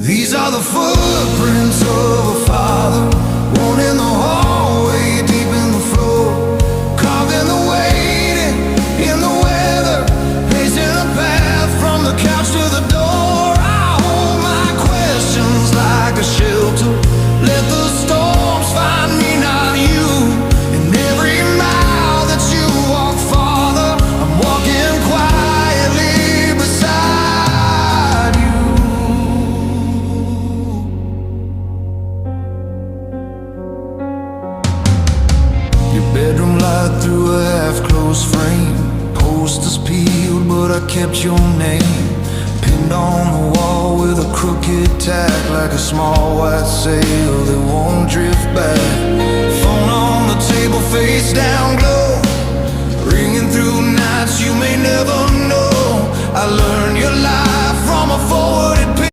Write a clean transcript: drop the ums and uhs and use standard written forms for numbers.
These are the footprints of a father, one in the hallway, deep in the floor, carved in the waiting, in the weather, pacing a path from the couch to the door. I hold my questions like a shelter, let the storms find me, not you. And every mile that you walk farther, I'm walking quietly beside you. Your bedroom light through a half-closed frame, posters peeled but I kept your name pinned on the wall with a crooked tack, like a small white sail that won't drift back. Phone on the table, face down, glove